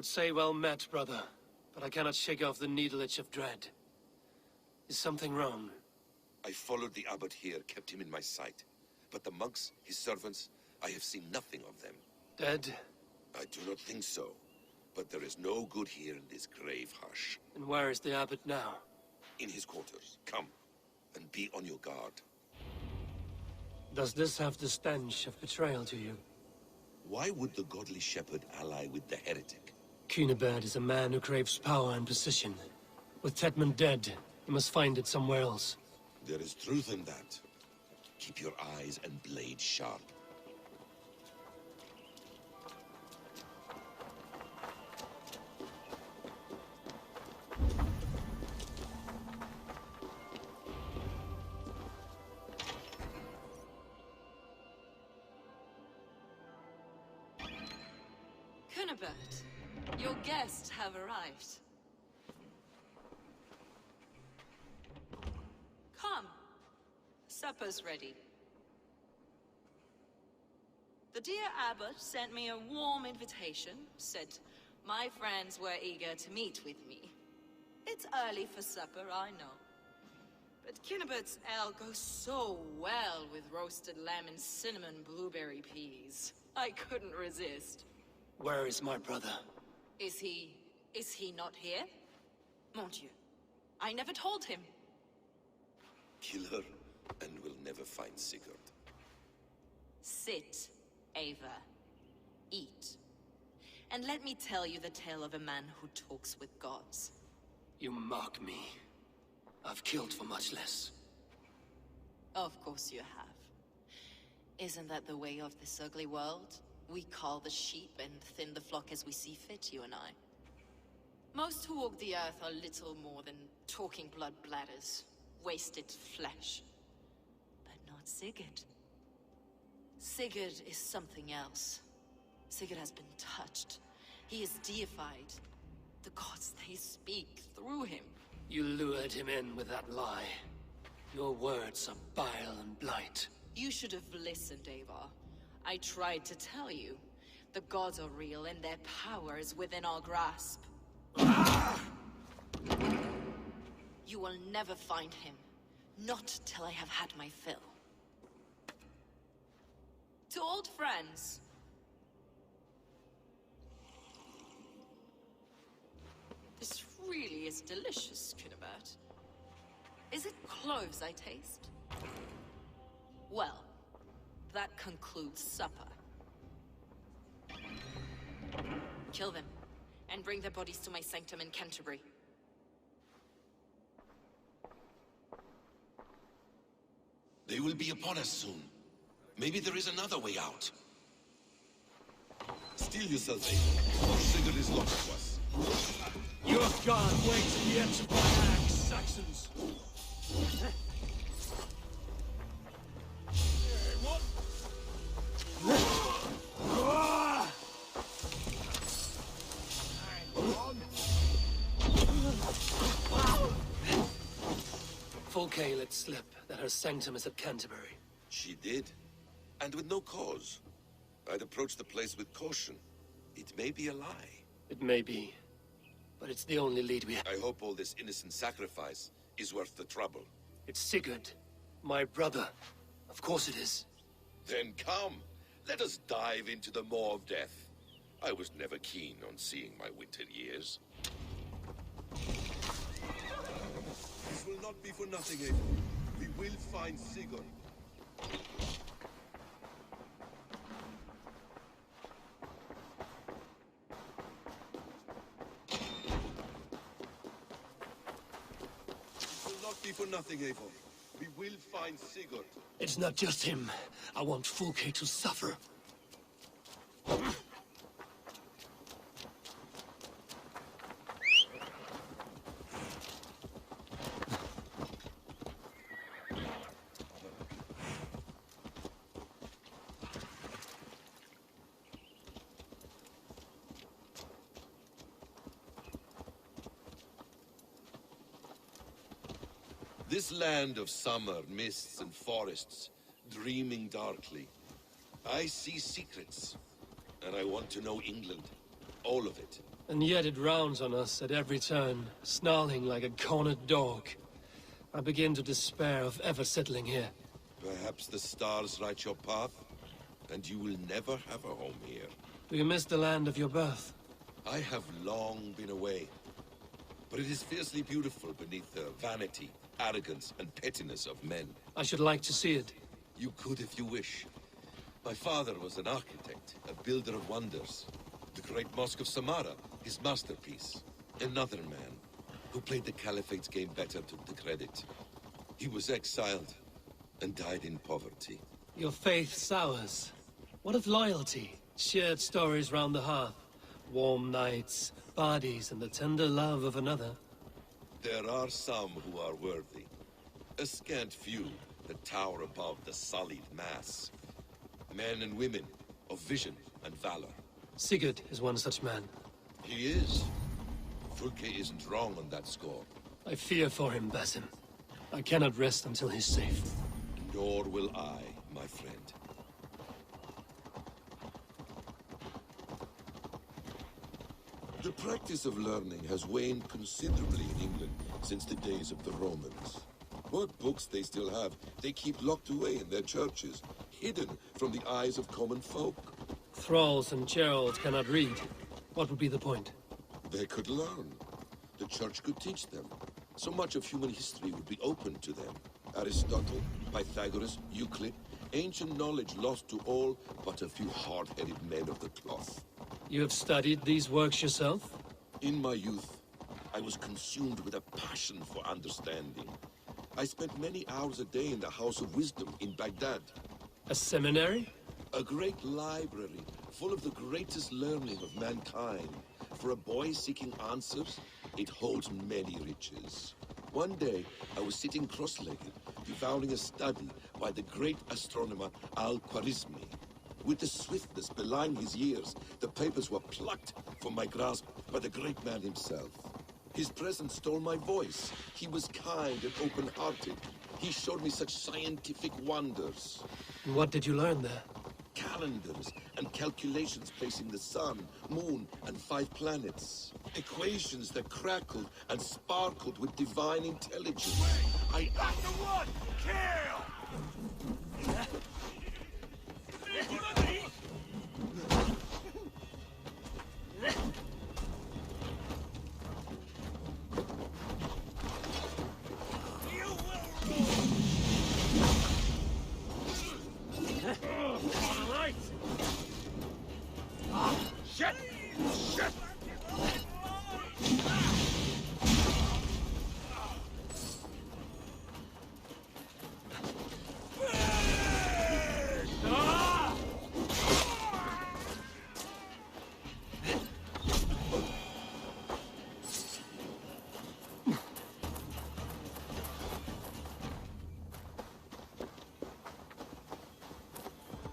would say well met, brother. But I cannot shake off the needle itch of dread. Is something wrong? I followed the abbot here, kept him in my sight. But the monks, his servants, I have seen nothing of them. Dead? I do not think so. But there is no good here in this grave hush. And where is the abbot now? In his quarters. Come, and be on your guard. Does this have the stench of betrayal to you? Why would the godly shepherd ally with the heretic? Cunibert is a man who craves power and position. With Tedman dead, he must find it somewhere else. There is truth in that. Keep your eyes and blade sharp. Cunibert, your guests have arrived. Come. Supper's ready. The dear abbot sent me a warm invitation, said my friends were eager to meet with me. It's early for supper, I know. But Cunibert's ale goes so well with roasted lamb and cinnamon blueberry peas. I couldn't resist. Where is my brother? Is he not here? Mon Dieu, I never told him. Kill her, and we'll never find Sigurd. Sit, Ava. Eat. And let me tell you the tale of a man who talks with gods. You mock me. I've killed for much less. Of course you have. Isn't that the way of this ugly world? We cull the sheep and thin the flock as we see fit, you and I. Most who walk the earth are little more than talking blood bladders, wasted flesh. But not Sigurd. Sigurd is something else. Sigurd has been touched. He is deified. The gods, they speak through him. You lured him in with that lie. Your words are bile and blight. You should have listened, Ava. I tried to tell you. The gods are real and their power is within our grasp. You will never find him. Not till I have had my fill. To old friends. This really is delicious, Cunibert. Is it cloves I taste? Well, that concludes supper. Kill them, and bring their bodies to my sanctum in Canterbury. They will be upon us soon. Maybe there is another way out. Steel yourself, Abel, or Sigurd is lost to us. Your god waits at the edge of my axe, Saxons! What? Fulke let slip that her sanctum is at Canterbury. She did, and with no cause. I'd approach the place with caution. It may be a lie. It may be, but it's the only lead we have. I hope all this innocent sacrifice is worth the trouble. It's Sigurd, my brother. Of course it is. Then come, let us dive into the maw of death. I was never keen on seeing my winter years. This will not be for nothing, Abel. We will find Sigurd. This will not be for nothing, Abel. We will find Sigurd. It's not just him. I want Fulke to suffer. This land of summer, mists and forests, dreaming darkly. I see secrets, and I want to know England. All of it. And yet it rounds on us at every turn, snarling like a cornered dog. I begin to despair of ever settling here. Perhaps the stars write your path, and you will never have a home here. Do you miss the land of your birth? I have long been away, but it is fiercely beautiful beneath the vanity, arrogance, and pettiness of men. I should like to see it. You could if you wish. My father was an architect, a builder of wonders. The great Mosque of Samarra, his masterpiece. Another man, who played the Caliphate's game better, took the credit. He was exiled, and died in poverty. Your faith sours. What of loyalty? Shared stories round the hearth. Warm nights, bodies, and the tender love of another. There are some who are worthy. A scant few that tower above the sullied mass. Men and women of vision and valor. Sigurd is one such man. He is. Fulke isn't wrong on that score. I fear for him, Basim. I cannot rest until he's safe. Nor will I, my friend. The practice of learning has waned considerably in England since the days of the Romans. What books they still have, they keep locked away in their churches, hidden from the eyes of common folk. Thralls and Gerald cannot read. What would be the point? They could learn. The church could teach them. So much of human history would be open to them. Aristotle, Pythagoras, Euclid, ancient knowledge lost to all but a few hard-headed men of the cloth. You have studied these works yourself? In my youth, I was consumed with a passion for understanding. I spent many hours a day in the House of Wisdom in Baghdad. A seminary? A great library full of the greatest learning of mankind. For a boy seeking answers, it holds many riches. One day, I was sitting cross-legged, devouring a study by the great astronomer Al-Khwarizmi. With the swiftness belying his years, the papers were plucked from my grasp by the great man himself. His presence stole my voice. He was kind and open-hearted. He showed me such scientific wonders. And what did you learn there? Calendars and calculations placing the sun, moon, and 5 planets. Equations that crackled and sparkled with divine intelligence. I... Dr. One! Kill! Shit! Shit!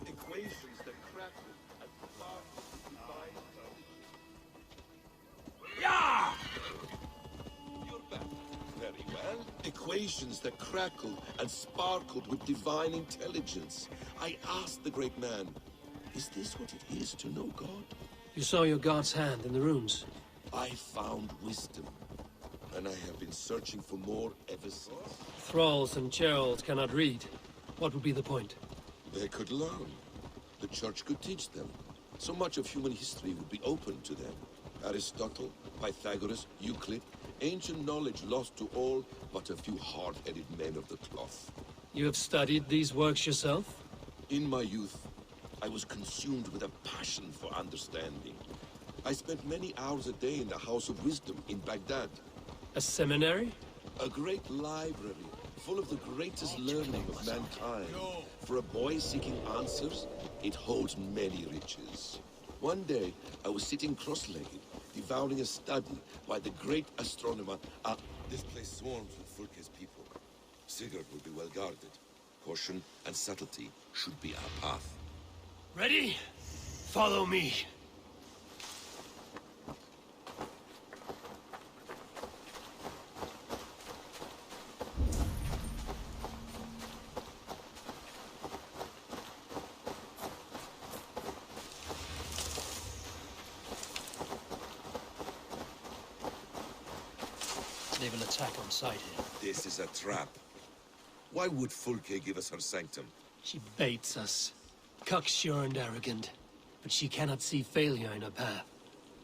Equations that crackled and sparkled with divine intelligence. Yeah! You're back. Very well. Equations that crackled and sparkled with divine intelligence. I asked the great man, is this what it is to know God? You saw your god's hand in the runes. I found wisdom, and I have been searching for more ever since. Thralls and Gerald cannot read. What would be the point? They could learn. The church could teach them. So much of human history would be open to them. Aristotle, Pythagoras, Euclid, ancient knowledge lost to all but a few hard-headed men of the cloth. You have studied these works yourself? In my youth, I was consumed with a passion for understanding. I spent many hours a day in the House of Wisdom in Baghdad. A seminary? A great library full of the greatest learning of mankind. For a boy seeking answers, it holds many riches. One day, I was sitting cross-legged, devouring a study by the great astronomer. This place swarms with Fulke's people. Sigurd will be well guarded. Caution and subtlety should be our path. Ready? Follow me. They will attack on sight here. This is a trap. Why would Fulke give us her sanctum? She baits us. Cocksure and arrogant. But she cannot see failure in her path.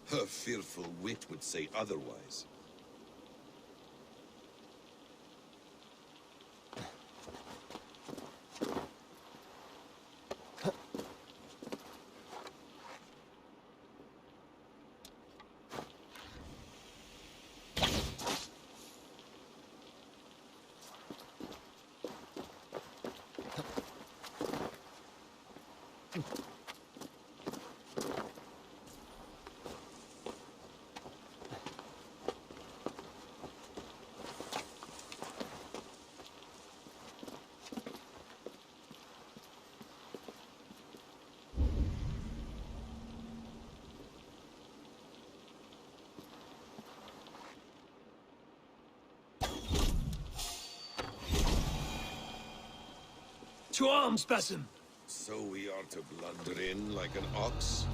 Her fearful wit would say otherwise. To arms, Basim! So we are to blunder in like an ox?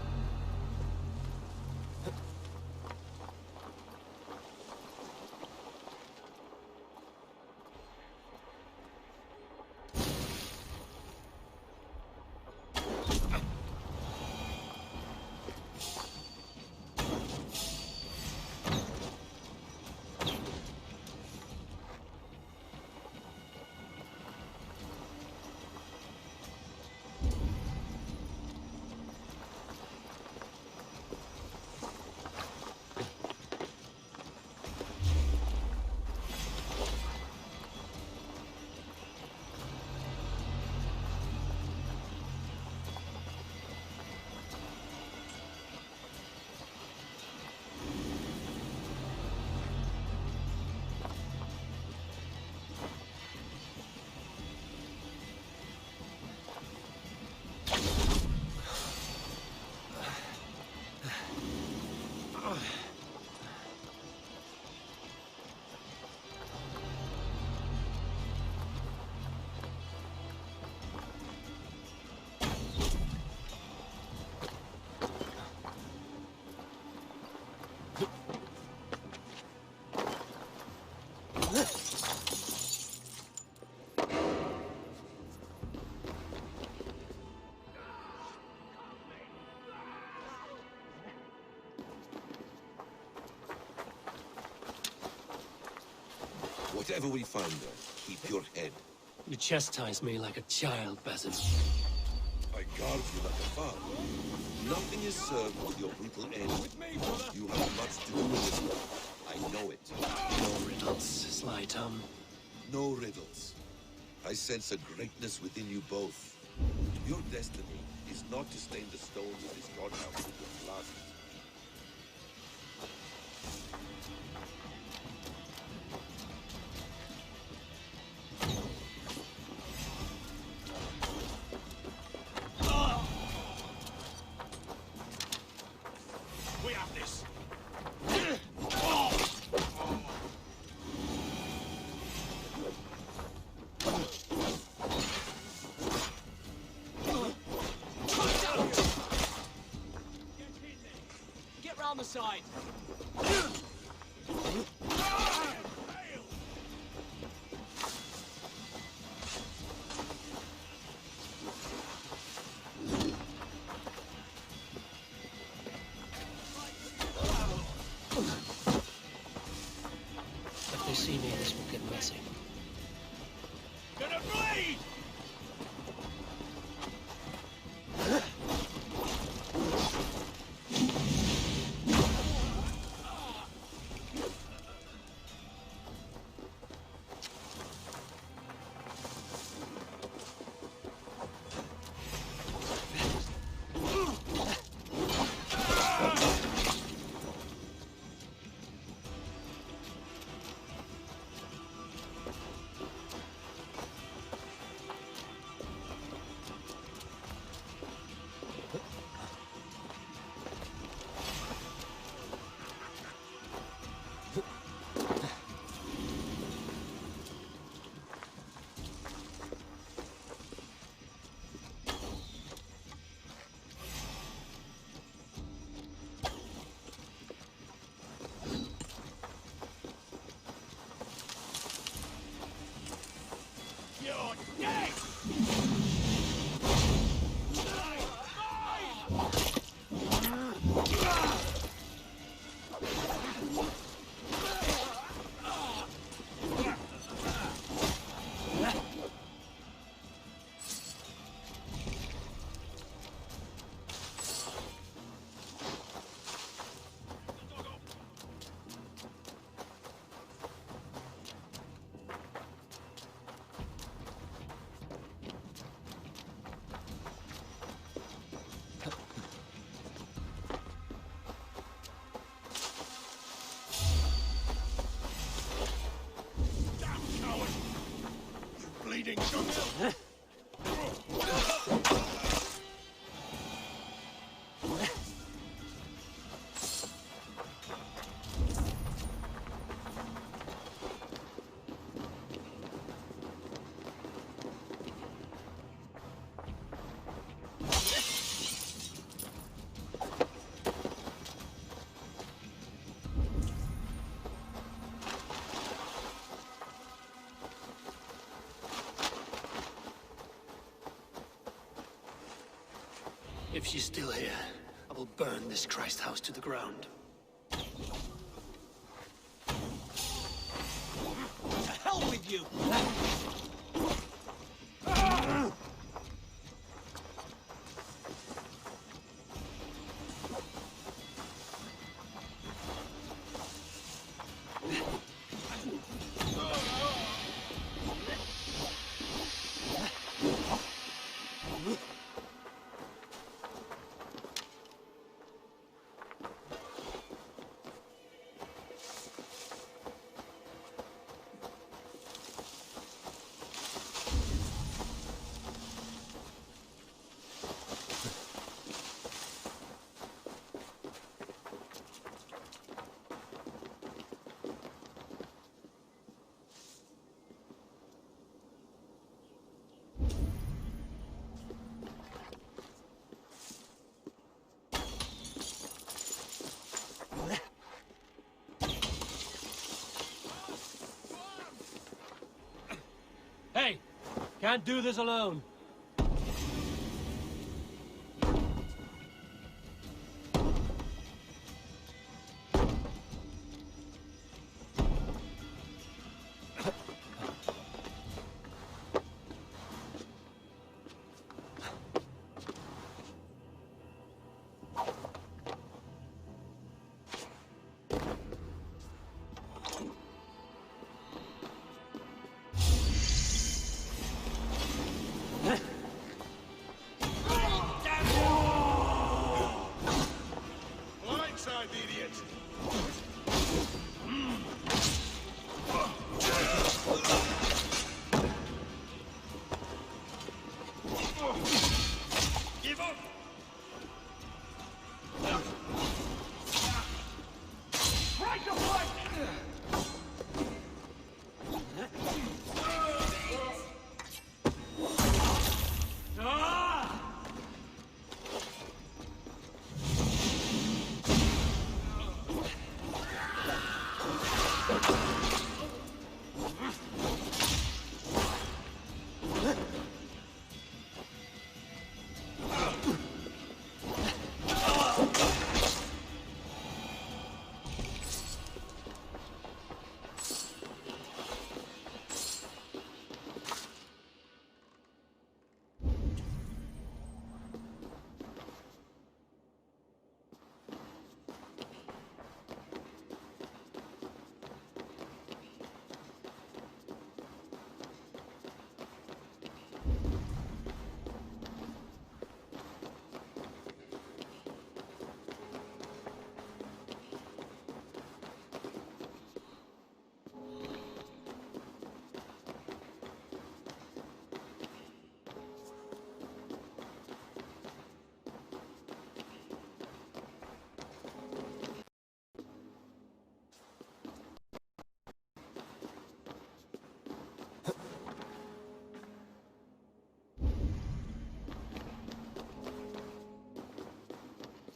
Whatever we find there, keep your head. You chastise me like a child, Basim. I guard you like a father. Nothing is served with your brutal end. You have much to do with this work. I know it. No riddles, Sly Tom. No riddles. I sense a greatness within you both. Your destiny is not to stain the stones of this godhouse with your blood. We have this. Get round the side. If they see me, this will get messy. Gonna bleed! If she's still here, I will burn this Christ house to the ground. To hell with you! Hey! Can't do this alone. Blindside the idiot! Give up! Right to fight!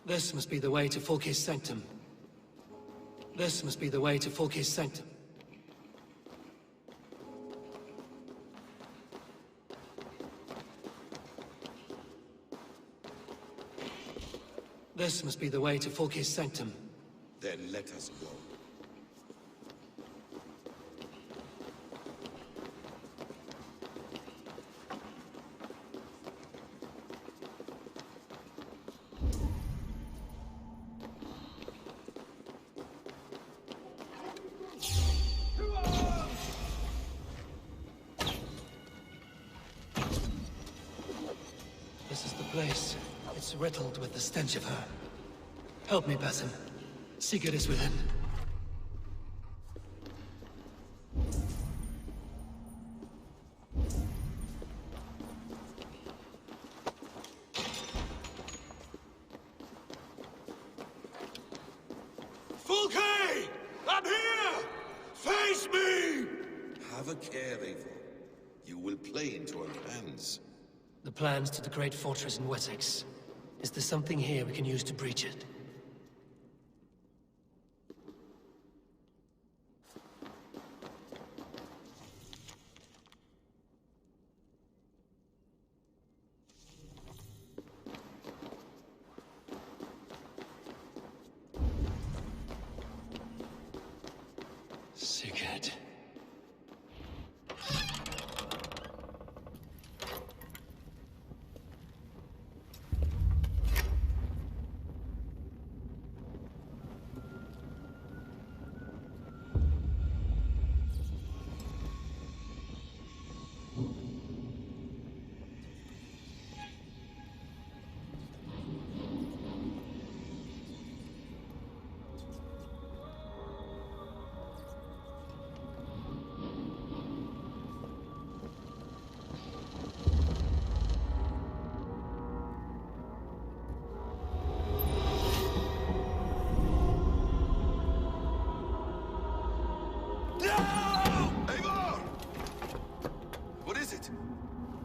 This must be the way to Fulke's sanctum. This must be the way to Fulke's sanctum. This must be the way to Fulke's sanctum. Then let us go. This is the place. It's riddled with the stench of her. Help me, Basim. Sigurd is within. Fulke! I'm here! Face me! Have a care, Eivor. You will play into our hands. The plans to the great fortress in Wessex. Is there something here we can use to breach it? Sigurd.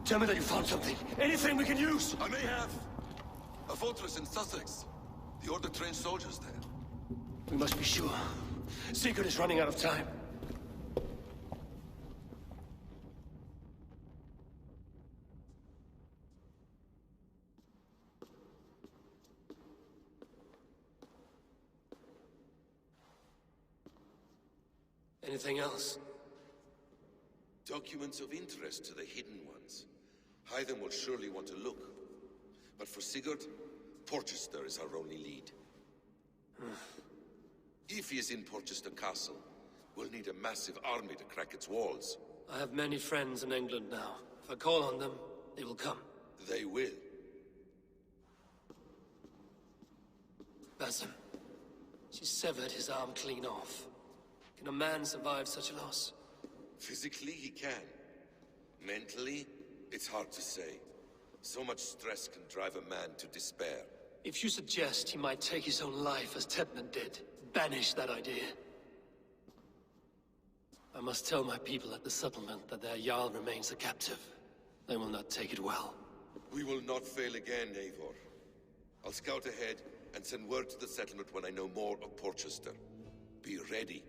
Tell me that you found something. Anything we can use. I may have. A fortress in Sussex. The Order trained soldiers there. We must be sure. Sigurd is running out of time. Anything else? Documents of interest to the hidden ones. Hythen will surely want to look. But for Sigurd, Porchester is our only lead. If he is in Porchester Castle, we'll need a massive army to crack its walls. I have many friends in England now. If I call on them, they will come. They will. Basim. She severed his arm clean off. Can a man survive such a loss? Physically, he can. Mentally, it's hard to say. So much stress can drive a man to despair. If you suggest he might take his own life as Tedman did, banish that idea. I must tell my people at the settlement that their Jarl remains a captive. They will not take it well. We will not fail again, Eivor. I'll scout ahead and send word to the settlement when I know more of Porchester. Be ready.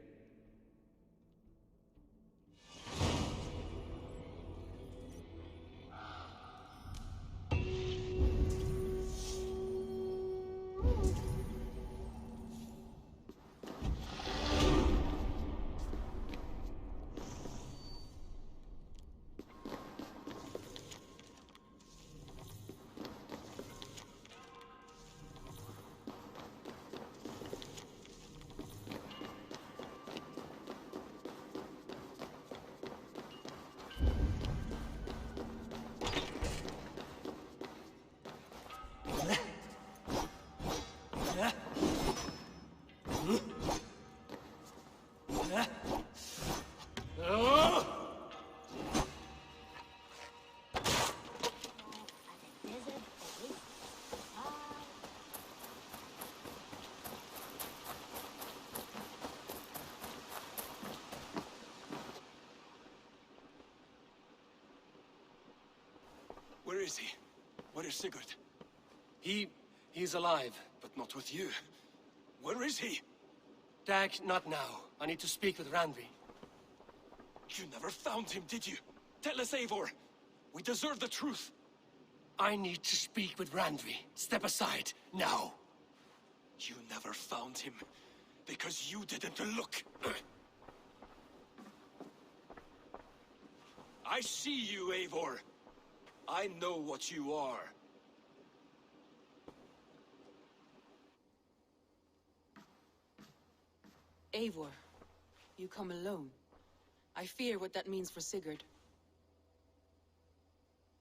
Where is he? Where is Sigurd? He's alive. But not with you. Where is he? Dag, not now. I need to speak with Randvi. You never found him, did you? Tell us, Eivor. We deserve the truth. I need to speak with Randvi. Step aside, now. You never found him, because you didn't look. I see you, Eivor. I know what you are. Eivor, you come alone. I fear what that means for Sigurd.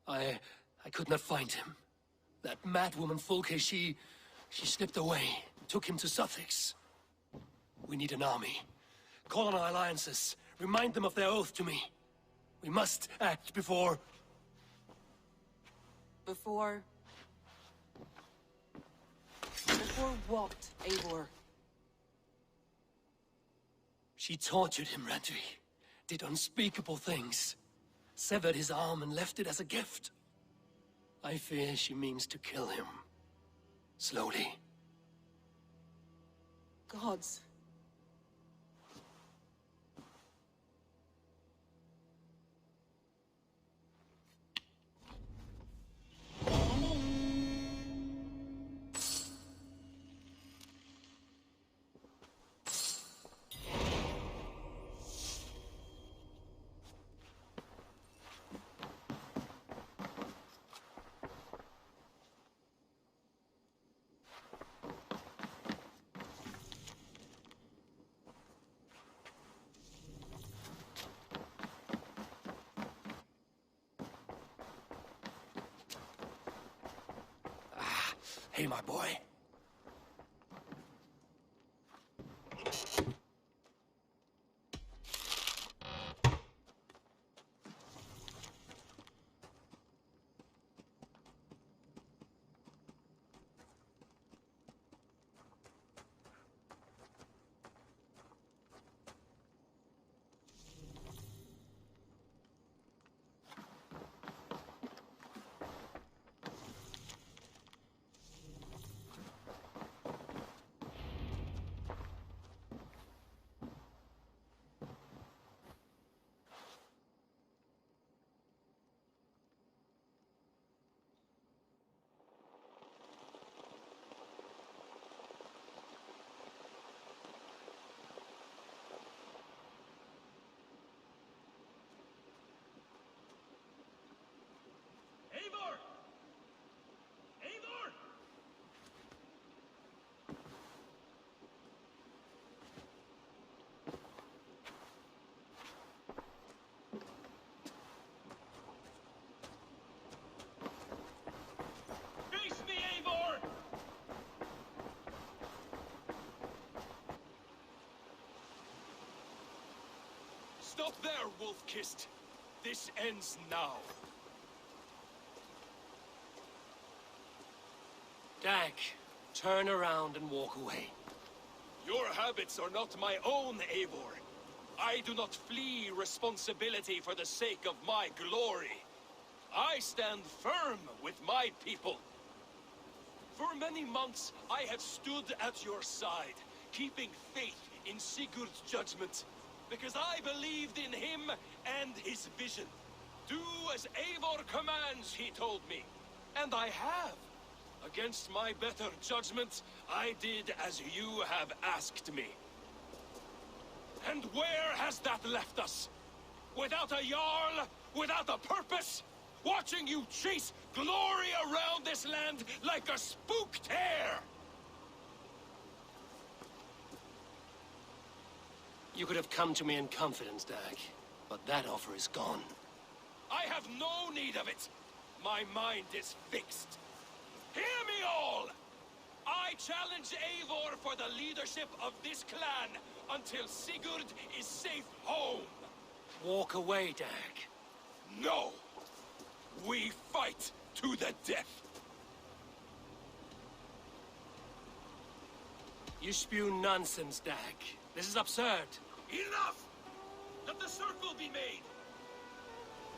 I could not find him. That madwoman fulke, she slipped away, took him to Sussex. We need an army. Call on our alliances. Remind them of their oath to me. We must act before... Before what, Eivor? She tortured him, Randvi. Did unspeakable things. Severed his arm and left it as a gift. I fear she means to kill him. Slowly. Gods. Hey, my boy. Eivor! Eivor! Face me, Eivor! Stop there, Wolf-Kissed. This ends now. Dag, turn around and walk away. Your habits are not my own, Eivor. I do not flee responsibility for the sake of my glory. I stand firm with my people. For many months, I have stood at your side, keeping faith in Sigurd's judgment, because I believed in him and his vision. Do as Eivor commands, he told me. And I have. Against my better judgment, I did as you have asked me. And where has that left us? Without a Jarl? Without a purpose? Watching you chase glory around this land like a spooked hare! You could have come to me in confidence, Dag, but that offer is gone. I have no need of it. My mind is fixed. Hear me all! I challenge Eivor for the leadership of this clan until Sigurd is safe home. Walk away, Dag. No! We fight to the death! You spew nonsense, Dag. This is absurd. Enough! Let the circle be made!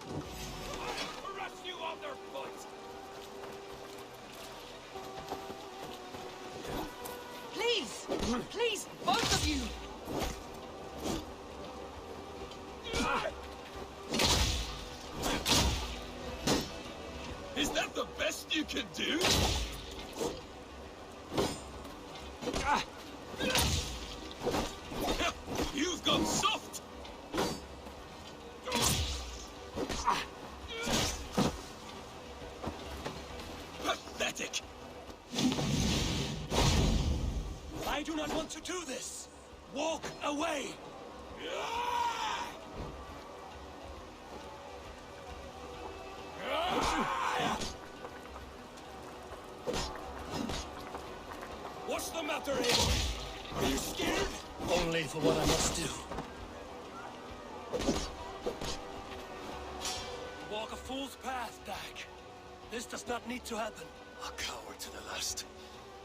I'll crush you on their foot! Please! Please, both of you! Is that the best you can do? You've gone soft! Pathetic! I do not want to do this. Walk away. What's the matter, Eivor? Are you scared? Only for what I must do. Walk a fool's path, Dag. This does not need to happen. A coward to the last.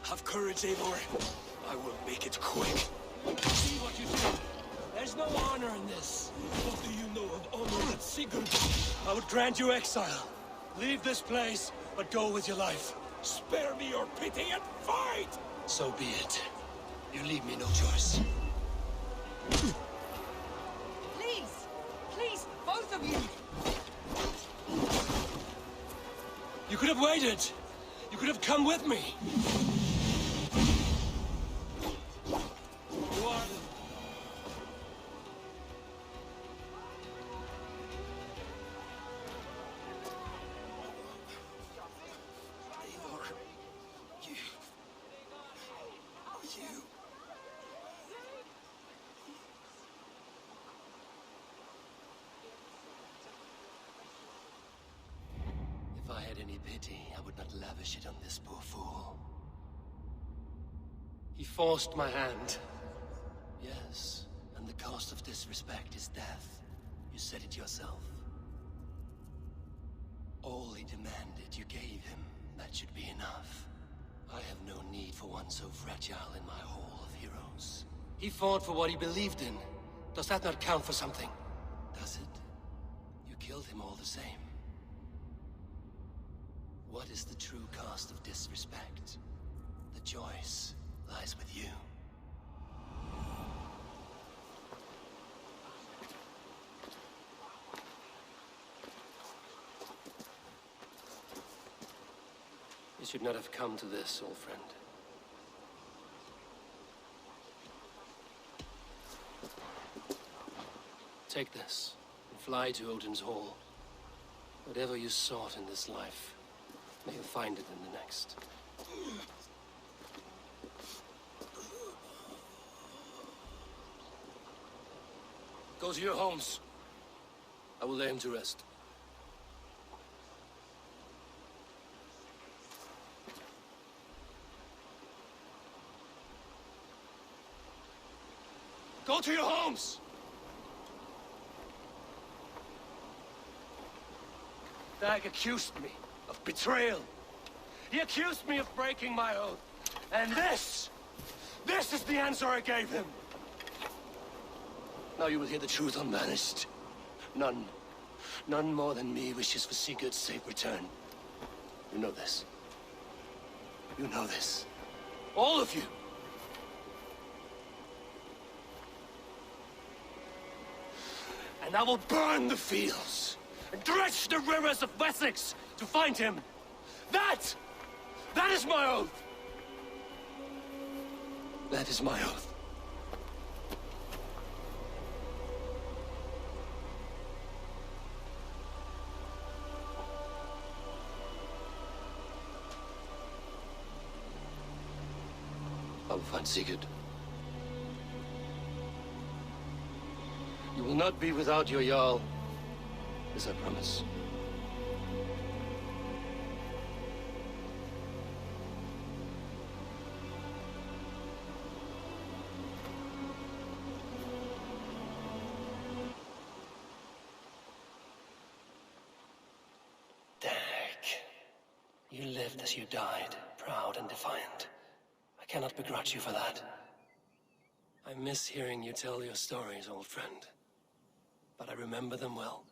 Have courage, Eivor. I will make it quick. See what you do. There's no honor in this. What do you know of honor and Sigurd? I would grant you exile. Leave this place, but go with your life. Spare me your pity and fight! So be it. You leave me no choice. Please! Please, both of you! You could have waited. You could have come with me. You are... Eivor, you... If I had any pity, I would not lavish it on this poor fool. He forced my hand. Yes, and the cost of disrespect is death. You said it yourself. All he demanded, you gave him. That should be enough. I have no need for one so fragile in my hall of heroes. He fought for what he believed in. Does that not count for something? Does it? You killed him all the same. What is the true cost of disrespect? The choice lies with you. You should not have come to this, old friend. Take this, and fly to Odin's Hall. Whatever you sought in this life, may you find it in the next. Go to your homes. I will lay him to rest. Go to your homes! Dag accused me of betrayal. He accused me of breaking my oath. And this is the answer I gave him. Now you will hear the truth unbanished. None more than me wishes for Sigurd's safe return. You know this. You know this. All of you. And I will burn the fields and dredge the rivers of Wessex to find him. That is my oath. That is my oath. I will find Sigurd. You will not be without your Jarl, as I promise. Dag, you lived as you died, proud and defiant. I cannot begrudge you for that. I miss hearing you tell your stories, old friend. But I remember them well.